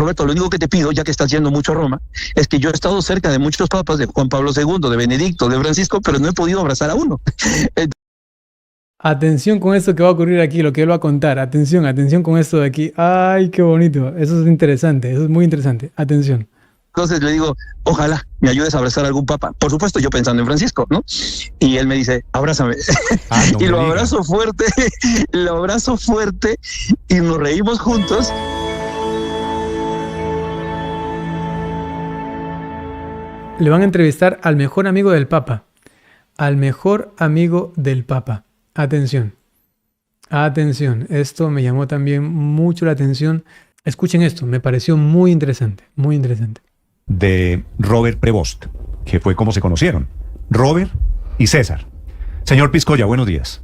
Roberto, lo único que te pido, ya que estás yendo mucho a Roma, es que yo he estado cerca de muchos papas, de Juan Pablo II, de Benedicto, de Francisco, pero no he podido abrazar a uno. Atención con esto que va a ocurrir aquí, lo que él va a contar. Atención, atención con esto de aquí. Ay, qué bonito. Eso es interesante, eso es muy interesante. Atención. Entonces le digo, ojalá me ayudes a abrazar a algún papa. Por supuesto, yo pensando en Francisco, ¿no? Y él me dice, abrázame. No y lo me diga. abrazo fuerte, lo abrazo fuerte y nos reímos juntos. Le van a entrevistar al mejor amigo del Papa. Al mejor amigo del Papa. Atención. Atención. Esto me llamó también mucho la atención. Escuchen esto, me pareció muy interesante, muy interesante. De Robert Prevost, que fue como se conocieron. Robert y César. Señor Piscoya, buenos días.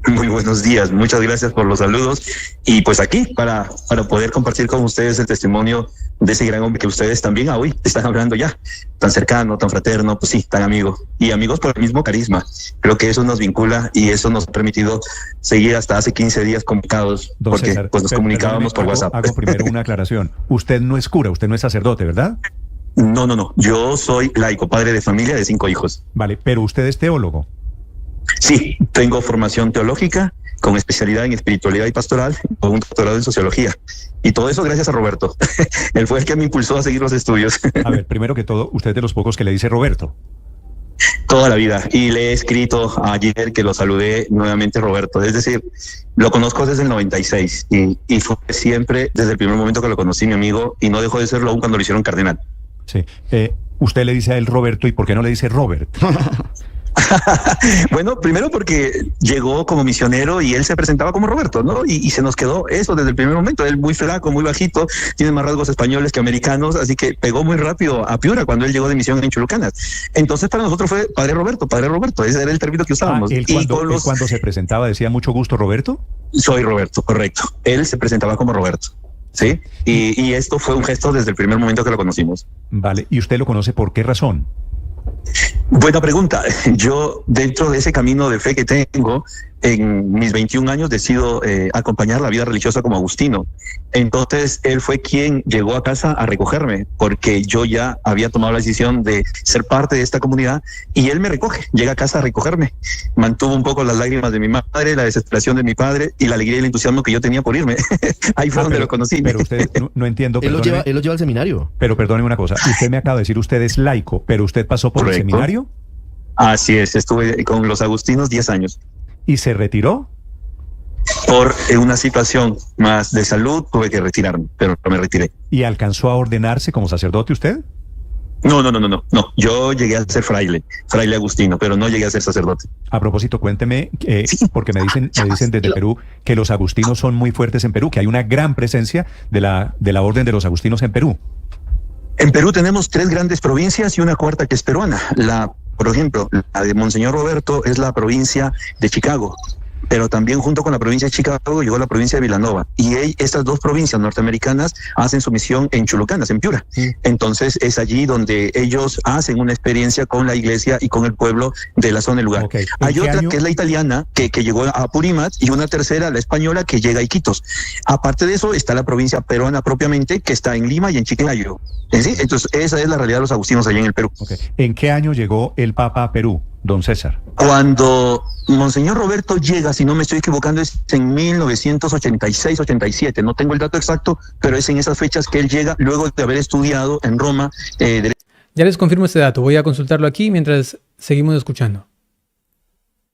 Muy buenos días, muchas gracias por los saludos. Y pues aquí, para poder compartir con ustedes el testimonio de ese gran hombre que ustedes también hoy están hablando ya. Tan cercano, tan fraterno, pues sí, tan amigo. Y amigos por el mismo carisma. Creo que eso nos vincula y eso nos ha permitido seguir hasta hace 15 días comunicados, Don porque César, pues nos comunicábamos por WhatsApp. Hago primero una aclaración. Usted no es cura, usted no es sacerdote, ¿verdad? No. Yo soy laico, padre de familia de 5 hijos. Vale, pero usted es teólogo. Sí, tengo formación teológica con especialidad en espiritualidad y pastoral, con un doctorado en sociología. Y todo eso gracias a Roberto. Él fue el que me impulsó a seguir los estudios. A ver, primero que todo, usted es de los pocos que le dice Roberto. Toda la vida. Y le he escrito ayer que lo saludé nuevamente Roberto. Es decir, lo conozco desde el 96 y fue siempre desde el primer momento que lo conocí mi amigo y no dejó de serlo aún cuando lo hicieron cardenal. Sí. Usted le dice a él Roberto, ¿y por qué no le dice Robert? Bueno, primero porque llegó como misionero y él se presentaba como Roberto, ¿no? Y se nos quedó eso desde el primer momento. Él muy flaco, muy bajito, tiene más rasgos españoles que americanos, así que pegó muy rápido a Piura cuando él llegó de misión en Chulucanas. Entonces para nosotros fue Padre Roberto, ese era el término que usábamos. Él cuando se presentaba decía mucho gusto Roberto. Soy Roberto, correcto. Él se presentaba como Roberto. Sí, y esto fue un gesto desde el primer momento que lo conocimos. Vale, ¿y usted lo conoce por qué razón? Buena pregunta. Yo, dentro de ese camino de fe que tengo, en mis 21 años decido acompañar la vida religiosa como agustino. Entonces, él fue quien llegó a casa a recogerme, porque yo ya había tomado la decisión de ser parte de esta comunidad, y él me recoge, llega a casa a recogerme. Mantuvo un poco las lágrimas de mi madre, la desesperación de mi padre, y la alegría y el entusiasmo que yo tenía por irme. Ahí fue donde lo conocí. Pero usted, no entiendo. Él lo lleva al seminario. Pero perdóneme una cosa, usted me acaba de decir, usted es laico, pero usted pasó por el seminario. Así es, estuve con los agustinos 10 años. ¿Y se retiró? Por una situación más de salud tuve que retirarme, pero me retiré. ¿Y alcanzó a ordenarse como sacerdote usted? No. Yo llegué a ser fraile agustino, pero no llegué a ser sacerdote. A propósito, cuénteme, porque me dicen desde Perú que los agustinos son muy fuertes en Perú, que hay una gran presencia de la orden de los agustinos en Perú. En Perú tenemos 3 grandes provincias y una cuarta que es peruana. Por ejemplo, la de Monseñor Roberto es la provincia de Chicago, pero también junto con la provincia de Chicago llegó la provincia de Vilanova. Y estas 2 provincias norteamericanas hacen su misión en Chulucanas, en Piura. Entonces es allí donde ellos hacen una experiencia con la iglesia y con el pueblo de la zona del lugar. Okay. Hay otra que es la italiana, que llegó a Purimat, y una tercera, la española, que llega a Iquitos. Aparte de eso está la provincia peruana propiamente, que está en Lima y en Chiclayo. ¿Sí? Entonces esa es la realidad de los agustinos allá en el Perú. Okay. ¿En qué año llegó el Papa a Perú, don César? Cuando Monseñor Roberto llega, si no me estoy equivocando, es en 1986-87. No tengo el dato exacto, pero es en esas fechas que él llega luego de haber estudiado en Roma. Ya les confirmo este dato. Voy a consultarlo aquí mientras seguimos escuchando.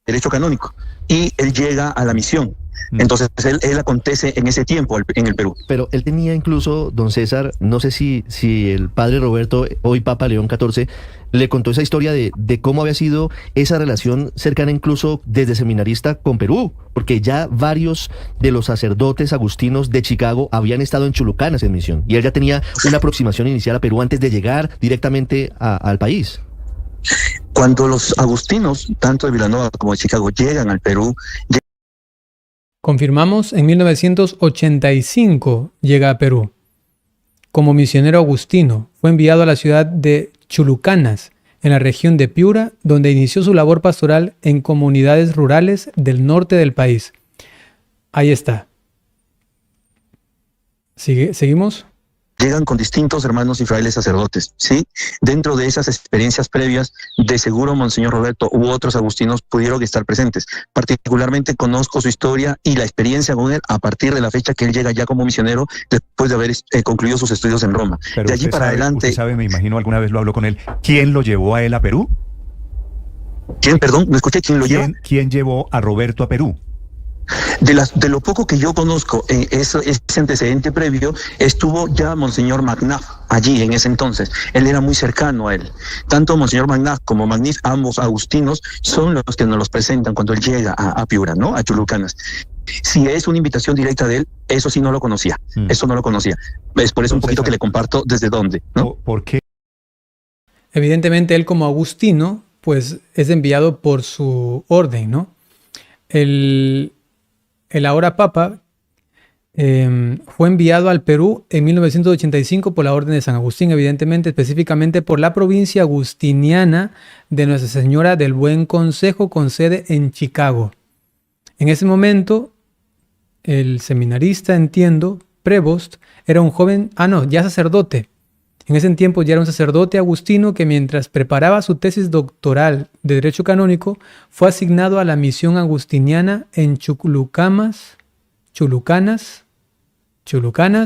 Derecho canónico. Y él llega a la misión. Entonces él acontece en ese tiempo en el Perú. Pero él tenía incluso, don César, no sé si el padre Roberto, hoy Papa León XIV, le contó esa historia de cómo había sido esa relación cercana incluso desde seminarista con Perú, porque ya varios de los sacerdotes agustinos de Chicago habían estado en Chulucanas en misión, y él ya tenía una aproximación inicial a Perú antes de llegar directamente al país. Cuando los agustinos, tanto de Vilanova como de Chicago, llegan al Perú... Confirmamos, en 1985 llega a Perú. Como misionero agustino, fue enviado a la ciudad de Chulucanas, en la región de Piura, donde inició su labor pastoral en comunidades rurales del norte del país. Ahí está. ¿Seguimos? llegan con distintos hermanos y frailes sacerdotes, ¿sí? Dentro de esas experiencias previas, de seguro Monseñor Roberto u otros agustinos pudieron estar presentes. Particularmente conozco su historia y la experiencia con él a partir de la fecha que él llega ya como misionero después de haber concluido sus estudios en Roma. Pero de allí para adelante... Usted sabe, me imagino, alguna vez lo habló con él, ¿quién lo llevó a él a Perú? ¿Quién? Perdón, no escuché. ¿Quién lo lleva? ¿Quién llevó a Roberto a Perú? De lo poco que yo conozco, ese antecedente previo, estuvo ya Monseñor Magnaf allí en ese entonces. Él era muy cercano a él. Tanto Monseñor Magnaf como Magnif, ambos agustinos, son los que nos los presentan cuando él llega a Piura, ¿no? A Chulucanas. Si es una invitación directa de él, eso sí no lo conocía. Eso no lo conocía. Es por eso un poquito que le comparto desde dónde, ¿no? ¿Por qué? Evidentemente él como agustino, pues es enviado por su orden, ¿no? El ahora Papa fue enviado al Perú en 1985 por la Orden de San Agustín, evidentemente, específicamente por la provincia agustiniana de Nuestra Señora del Buen Consejo, con sede en Chicago. En ese momento, el seminarista, entiendo, Prevost, era un joven, ya sacerdote. En ese tiempo ya era un sacerdote agustino que, mientras preparaba su tesis doctoral de Derecho Canónico, fue asignado a la misión agustiniana en Chulucanas,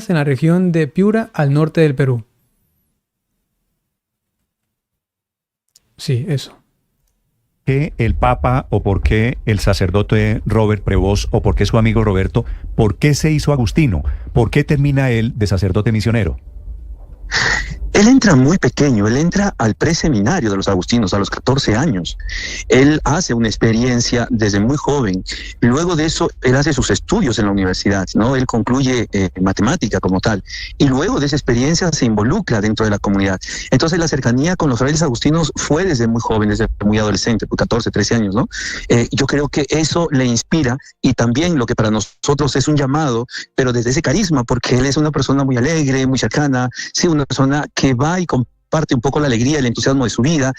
en la región de Piura, al norte del Perú. Sí, eso. ¿Qué el Papa o por qué el sacerdote Robert Prevost o por qué su amigo Roberto, por qué se hizo agustino? ¿Por qué termina él de sacerdote misionero? Él entra muy pequeño, él entra al preseminario de los agustinos a los 14 años. Él hace una experiencia desde muy joven. Luego de eso, él hace sus estudios en la universidad, ¿no? Él concluye matemática como tal. Y luego de esa experiencia se involucra dentro de la comunidad. Entonces la cercanía con los frailes agustinos fue desde muy joven, desde muy adolescente, por 14, 13 años, ¿no? Yo creo que eso le inspira, y también lo que para nosotros es un llamado, pero desde ese carisma, porque él es una persona muy alegre, muy cercana, sí, una persona que va y comparte un poco la alegría, el entusiasmo de su vida.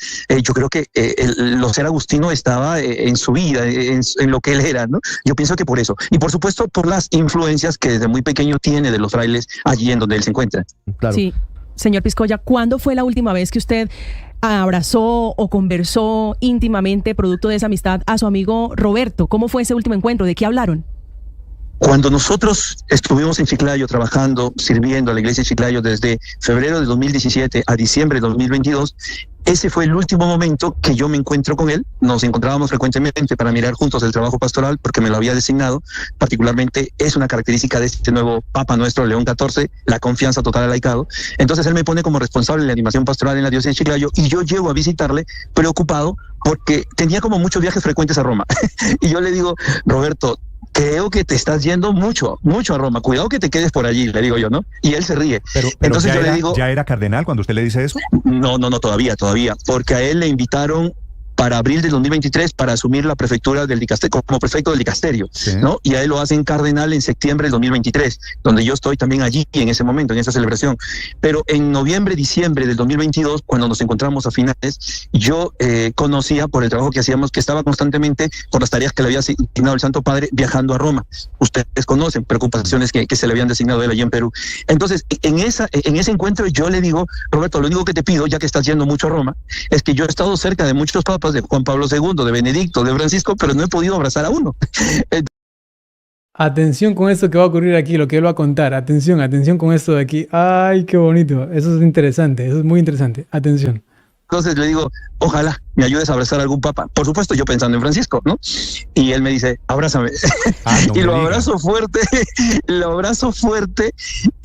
Yo creo que lo ser agustino estaba en su vida, en lo que él era, ¿no? Yo pienso que por eso. Y por supuesto por las influencias que desde muy pequeño tiene de los frailes allí en donde él se encuentra. Claro. Sí, señor Piscoya, ¿cuándo fue la última vez que usted abrazó o conversó íntimamente, producto de esa amistad, a su amigo Roberto? ¿Cómo fue ese último encuentro? ¿De qué hablaron? Cuando nosotros estuvimos en Chiclayo trabajando, sirviendo a la iglesia de Chiclayo desde febrero de 2017 a diciembre de 2022, ese fue el último momento que yo me encuentro con él. Nos encontrábamos frecuentemente para mirar juntos el trabajo pastoral porque me lo había designado. Particularmente es una característica de este nuevo Papa nuestro, León XIV, la confianza total al laicado. Entonces él me pone como responsable de la animación pastoral en la diócesis de Chiclayo y yo llego a visitarle preocupado porque tenía como muchos viajes frecuentes a Roma. Y yo le digo, Roberto, creo que te estás yendo mucho a Roma. Cuidado que te quedes por allí, le digo yo, ¿no? Y él se ríe. Pero entonces yo le digo... ¿Ya era cardenal cuando usted le dice eso? No, todavía. Porque a él le invitaron para abril del 2023 para asumir la prefectura del dicasterio, como prefecto del dicasterio, sí, ¿no? Y a él lo hacen cardenal en septiembre del 2023, donde yo estoy también allí en ese momento, en esa celebración. Pero en noviembre, diciembre del 2022, cuando nos encontramos a finales, yo conocía por el trabajo que hacíamos que estaba constantemente, por las tareas que le había asignado el Santo Padre, viajando a Roma. Ustedes conocen preocupaciones que se le habían designado a él allí en Perú. Entonces, en ese encuentro yo le digo, Roberto, lo único que te pido, ya que estás yendo mucho a Roma, es que yo he estado cerca de muchos papas, de Juan Pablo II, de Benedicto, de Francisco, pero no he podido abrazar a uno. Atención con esto que va a ocurrir aquí, lo que él va a contar. Atención con esto de aquí. Ay, qué bonito. Eso es interesante, eso es muy interesante. Atención. Entonces le digo, ojalá me ayudes a abrazar a algún papa. Por supuesto, yo pensando en Francisco, ¿no? Y él me dice, abrázame. Y lo abrazo fuerte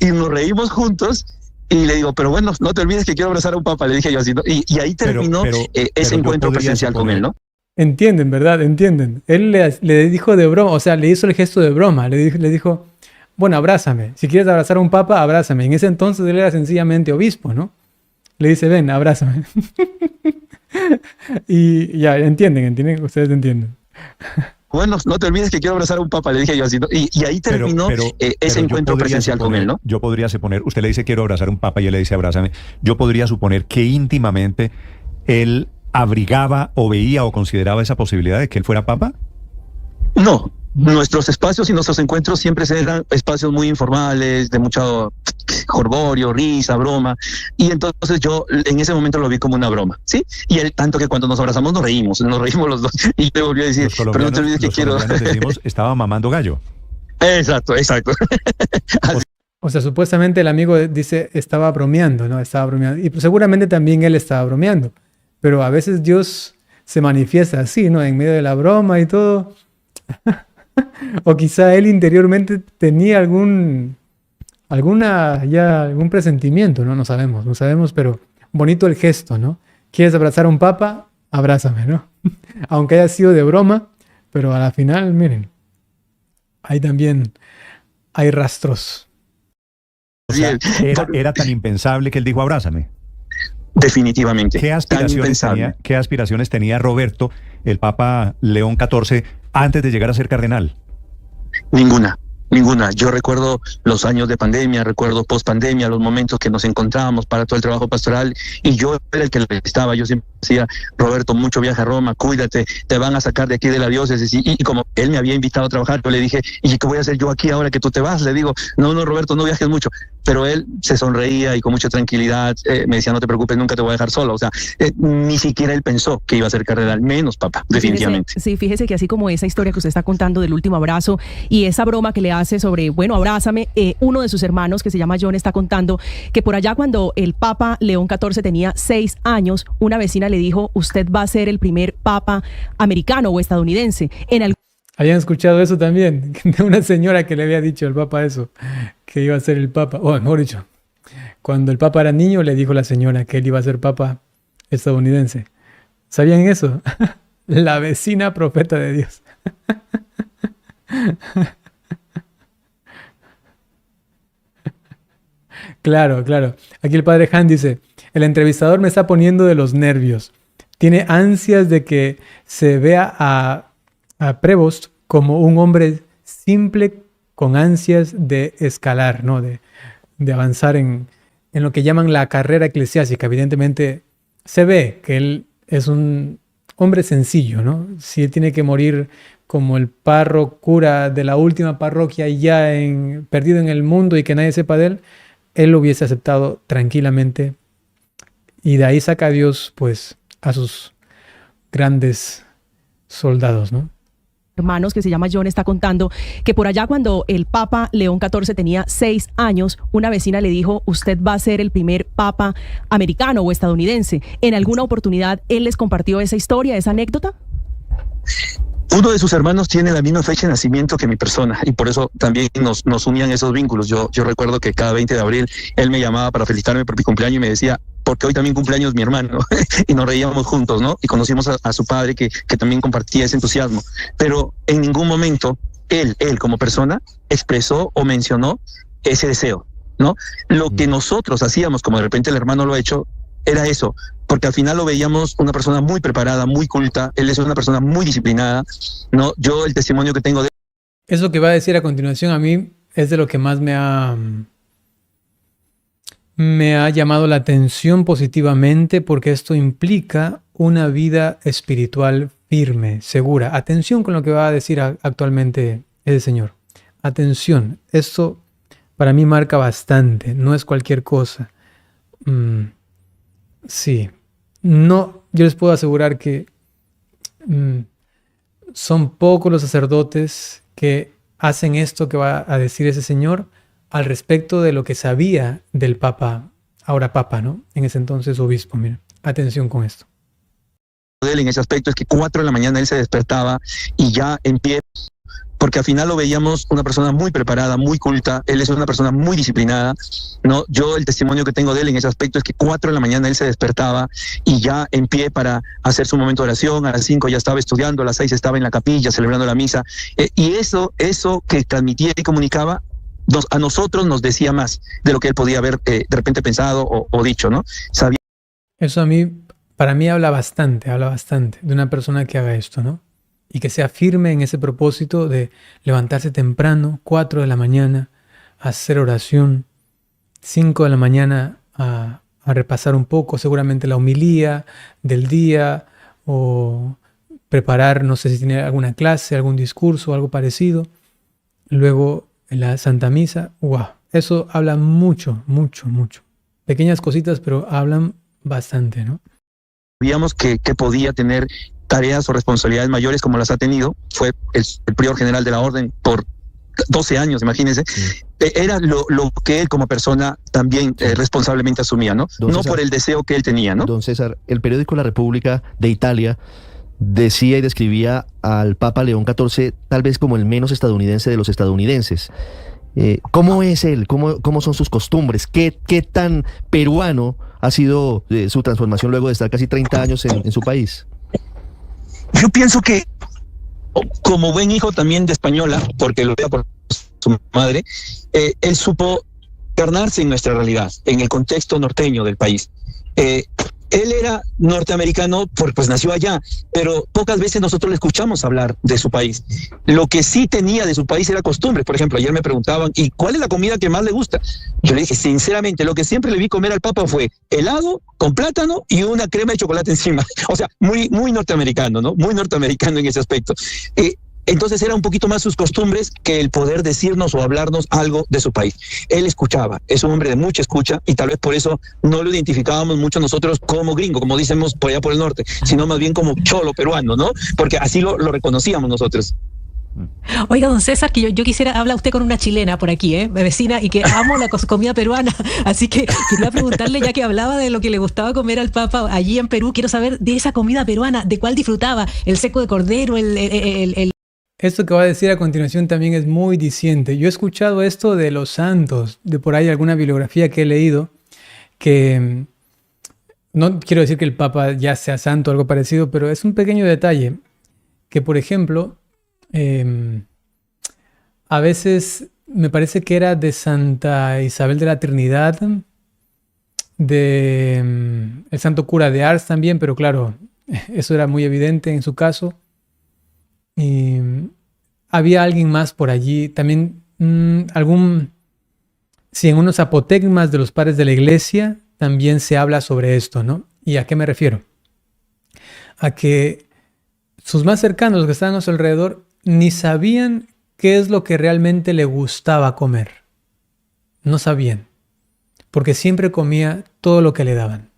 y nos reímos juntos. Y le digo, pero bueno, no te olvides que quiero abrazar a un papa, le dije yo así, ¿no? Y ahí terminó ese encuentro presencial con él, ¿no? Entienden, ¿verdad? Entienden. Él le dijo de broma, o sea, le hizo el gesto de broma, le dijo, bueno, abrázame. Si quieres abrazar a un papa, abrázame. En ese entonces él era sencillamente obispo, ¿no? Le dice, ven, abrázame. Y ya, entienden, ustedes entienden. Bueno, no te olvides que quiero abrazar a un papa, le dije yo así, ¿no? Y ahí terminó ese encuentro presencial con él, ¿no? Yo podría suponer, usted le dice quiero abrazar a un papa y él le dice abrázame. Yo podría suponer que íntimamente él abrigaba o veía o consideraba esa posibilidad de que él fuera papa. No, nuestros espacios y nuestros encuentros siempre eran espacios muy informales, de mucho jolgorio, risa, broma, y entonces yo en ese momento lo vi como una broma, ¿sí? Y él, tanto que cuando nos abrazamos nos reímos los dos, y le volví a decir, pero no te olvides que quiero... Los colombianos decimos, estaba mamando gallo. Exacto. O sea, supuestamente el amigo dice, estaba bromeando, ¿no? Estaba bromeando. Y pues, seguramente también él estaba bromeando. Pero a veces Dios se manifiesta así, ¿no? En medio de la broma y todo. O quizá él interiormente tenía algún presentimiento, ¿no? No sabemos, pero bonito el gesto, ¿no? ¿Quieres abrazar a un papa? Abrázame, ¿no? Aunque haya sido de broma, pero a la final, miren, ahí también hay rastros. O sea, era tan impensable que él dijo, abrázame. Definitivamente. ¿Qué aspiraciones tenía Roberto, el Papa León XIV, antes de llegar a ser cardenal? Ninguna. Yo recuerdo los años de pandemia, recuerdo post pandemia, los momentos que nos encontrábamos para todo el trabajo pastoral, y yo era el que estaba. Yo siempre decía, Roberto, mucho viaje a Roma, cuídate, te van a sacar de aquí de la diócesis. Y como él me había invitado a trabajar, yo le dije, ¿y qué voy a hacer yo aquí ahora que tú te vas? Le digo, no, Roberto, no viajes mucho. Pero él se sonreía y con mucha tranquilidad me decía, no te preocupes, nunca te voy a dejar solo. O sea, ni siquiera él pensó que iba a ser cardenal, menos papá, definitivamente. Fíjese que así como esa historia que usted está contando del último abrazo y esa broma que le hace sobre, bueno, abrázame, uno de sus hermanos que se llama John está contando que por allá cuando el Papa León XIV tenía 6 años, una vecina le dijo, usted va a ser el primer papa americano o estadounidense. ¿Habían escuchado eso también? De una señora que le había dicho al Papa eso, que iba a ser el Papa. O mejor dicho, cuando el Papa era niño le dijo la señora que él iba a ser Papa estadounidense. ¿Sabían eso? La vecina profeta de Dios. Claro. Aquí el padre Han dice, el entrevistador me está poniendo de los nervios. Tiene ansias de que se vea a Prevost como un hombre simple con ansias de escalar, ¿no? De avanzar en lo que llaman la carrera eclesiástica. Evidentemente se ve que él es un hombre sencillo, ¿no? Si él tiene que morir como el párroco cura de la última parroquia ya perdido en el mundo y que nadie sepa de él lo hubiese aceptado tranquilamente. Y de ahí saca a Dios, pues, a sus grandes soldados, ¿no? Hermanos que se llama John está contando que por allá cuando el Papa León XIV tenía 6 años, una vecina le dijo, usted va a ser el primer papa americano o estadounidense. ¿En alguna oportunidad él les compartió esa historia, esa anécdota? Uno de sus hermanos tiene la misma fecha de nacimiento que mi persona y por eso también nos unían esos vínculos. Yo recuerdo que cada 20 de abril él me llamaba para felicitarme por mi cumpleaños y me decía, porque hoy también cumpleaños mi hermano, y nos reíamos juntos, ¿no? Y conocimos a su padre que también compartía ese entusiasmo. Pero en ningún momento él como persona expresó o mencionó ese deseo, ¿no? Lo que nosotros hacíamos, como de repente el hermano lo ha hecho, era eso, porque al final lo veíamos una persona muy preparada, muy culta, él es una persona muy disciplinada, ¿no? Yo el testimonio que tengo de... Eso que va a decir a continuación a mí es de lo que más me ha llamado la atención positivamente, porque esto implica una vida espiritual firme, segura. Atención con lo que va a decir actualmente ese señor. Atención, esto para mí marca bastante, no es cualquier cosa. Sí, no, yo les puedo asegurar que son pocos los sacerdotes que hacen esto que va a decir ese señor al respecto de lo que sabía del Papa, ahora Papa, ¿no? En ese entonces obispo. Mira, atención con esto. Él en ese aspecto es que 4 de la mañana él se despertaba y ya en pie, porque al final lo veíamos una persona muy preparada, muy culta, él es una persona muy disciplinada, ¿no? Yo el testimonio que tengo de él en ese aspecto es que 4 de la mañana él se despertaba y ya en pie para hacer su momento de oración, a las 5 ya estaba estudiando, a las 6 estaba en la capilla celebrando la misa, y eso que transmitía y comunicaba, a nosotros nos decía más de lo que él podía haber de repente pensado o dicho, ¿no? Sabía. Eso para mí habla bastante de una persona que haga esto, ¿no? Y que sea firme en ese propósito de levantarse temprano, 4 de la mañana, a hacer oración, 5 de la mañana a repasar un poco, seguramente la homilía del día, o preparar, no sé si tiene alguna clase, algún discurso, algo parecido. Luego en la Santa Misa, wow, eso habla mucho, mucho, mucho. Pequeñas cositas, pero hablan bastante, ¿no? Sabíamos que podía tener tareas o responsabilidades mayores como las ha tenido. Fue el prior general de la orden por 12 años, imagínense. Era lo que él como persona también responsablemente asumía, ¿no? Don No César, por el deseo que él tenía, ¿no? Don César, el periódico La República de Italia decía y describía al Papa León XIV tal vez como el menos estadounidense de los estadounidenses. ¿Cómo es él? ¿Cómo son sus costumbres? ¿Qué tan peruano ha sido su transformación luego de estar casi 30 años en su país? Yo pienso que como buen hijo también de española, porque lo vea por su madre, él supo encarnarse en nuestra realidad, en el contexto norteño del país. Él era norteamericano, pues nació allá, pero pocas veces nosotros le escuchamos hablar de su país. Lo que sí tenía de su país era costumbre. Por ejemplo, ayer me preguntaban, ¿y cuál es la comida que más le gusta? Yo le dije, sinceramente, lo que siempre le vi comer al Papa fue helado con plátano y una crema de chocolate encima. O sea, muy norteamericano, ¿no? Muy norteamericano en ese aspecto. Entonces era un poquito más sus costumbres que el poder decirnos o hablarnos algo de su país. Él escuchaba, es un hombre de mucha escucha y tal vez por eso no lo identificábamos mucho nosotros como gringo, como decimos por allá por el norte, sino más bien como cholo peruano, ¿no? Porque así lo reconocíamos nosotros. Oiga, don César, que yo quisiera, habla usted con una chilena por aquí, vecina, y que amo la comida peruana, así que quería preguntarle, ya que hablaba de lo que le gustaba comer al Papa allí en Perú, quiero saber de esa comida peruana, de cuál disfrutaba, el seco de cordero, Esto que va a decir a continuación también es muy diciente. Yo he escuchado esto de los santos, de por ahí alguna bibliografía que he leído, que no quiero decir que el Papa ya sea santo o algo parecido, pero es un pequeño detalle, que por ejemplo, a veces me parece que era de Santa Isabel de la Trinidad, de el santo cura de Ars también, pero claro, eso era muy evidente en su caso. Y había alguien más por allí, también en unos apotegmas de los padres de la iglesia también se habla sobre esto, ¿no? ¿Y a qué me refiero? A que sus más cercanos, los que estaban a su alrededor, ni sabían qué es lo que realmente le gustaba comer. No sabían, porque siempre comía todo lo que le daban.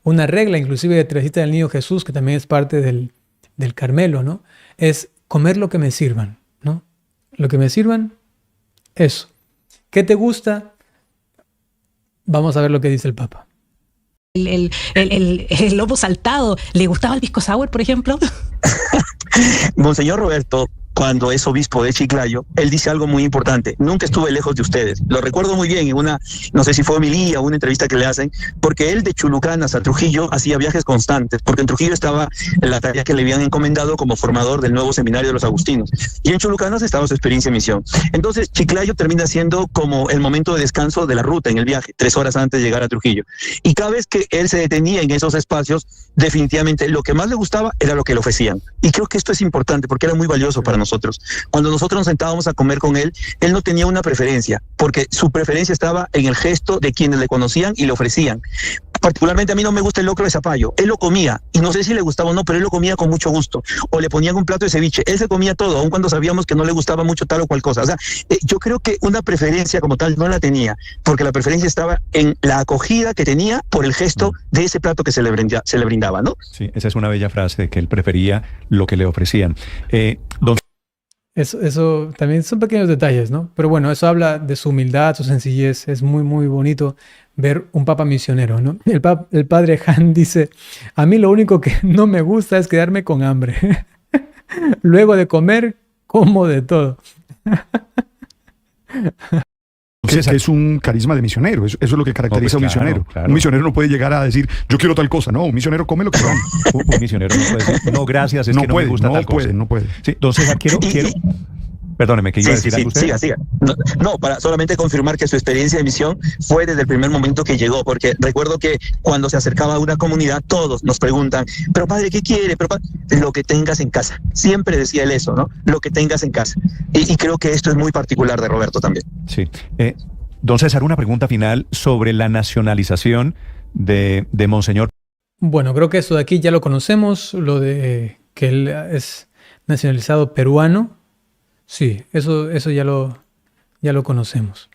Una regla inclusive de Teresita del Niño Jesús, que también es parte del Carmelo, ¿no? Es comer lo que me sirvan, ¿no? Lo que me sirvan, eso. ¿Qué te gusta? Vamos a ver lo que dice el Papa. el lobo saltado, ¿le gustaba el pisco sour, por ejemplo? Monseñor Roberto, cuando es obispo de Chiclayo, él dice algo muy importante: nunca estuve lejos de ustedes. Lo recuerdo muy bien en una, no sé si fue homilía o una entrevista que le hacen, porque él de Chulucanas a Trujillo hacía viajes constantes, porque en Trujillo estaba la tarea que le habían encomendado como formador del nuevo seminario de los agustinos, y en Chulucanas estaba su experiencia en misión. Entonces Chiclayo termina siendo como el momento de descanso de la ruta en el viaje, 3 horas antes de llegar a Trujillo, y cada vez que él se detenía en esos espacios, definitivamente lo que más le gustaba era lo que le ofrecían. Y creo que esto es importante porque era muy valioso para nosotros. Cuando nosotros nos sentábamos a comer con él no tenía una preferencia, porque su preferencia estaba en el gesto de quienes le conocían y le ofrecían. Particularmente a mí no me gusta el locro de zapallo. Él lo comía, y no sé si le gustaba o no, pero él lo comía con mucho gusto. O le ponían un plato de ceviche. Él se comía todo, aun cuando sabíamos que no le gustaba mucho tal o cual cosa. O sea, yo creo que una preferencia como tal no la tenía, porque la preferencia estaba en la acogida que tenía por el gesto de ese plato que se le brindaba, ¿no? Sí, esa es una bella frase, que él prefería lo que le ofrecían. Don Eso también son pequeños detalles, ¿no? Pero bueno, eso habla de su humildad, su sencillez. Es muy, muy bonito ver un papa misionero, ¿no? El padre Han dice: a mí lo único que no me gusta es quedarme con hambre. Luego de comer, como de todo. Que es un carisma de misionero, eso es lo que caracteriza a un misionero. Claro. Un misionero no puede llegar a decir, yo quiero tal cosa, no, un misionero come lo que dan. Un misionero no puede decir, no, gracias, es no que no puede, me gusta no tal puede, cosa. No puede. Sí, entonces quiero... Perdóneme, que iba a decir algo usted. Siga. No, para solamente confirmar que su experiencia de misión fue desde el primer momento que llegó, porque recuerdo que cuando se acercaba a una comunidad, todos nos preguntan, pero padre, ¿qué quiere? Pero lo que tengas en casa. Siempre decía él eso, ¿no? Lo que tengas en casa. Y creo que esto es muy particular de Roberto también. Sí. Don César, una pregunta final sobre la nacionalización de Monseñor. Bueno, creo que esto de aquí ya lo conocemos, lo de que él es nacionalizado peruano, sí, eso ya lo conocemos.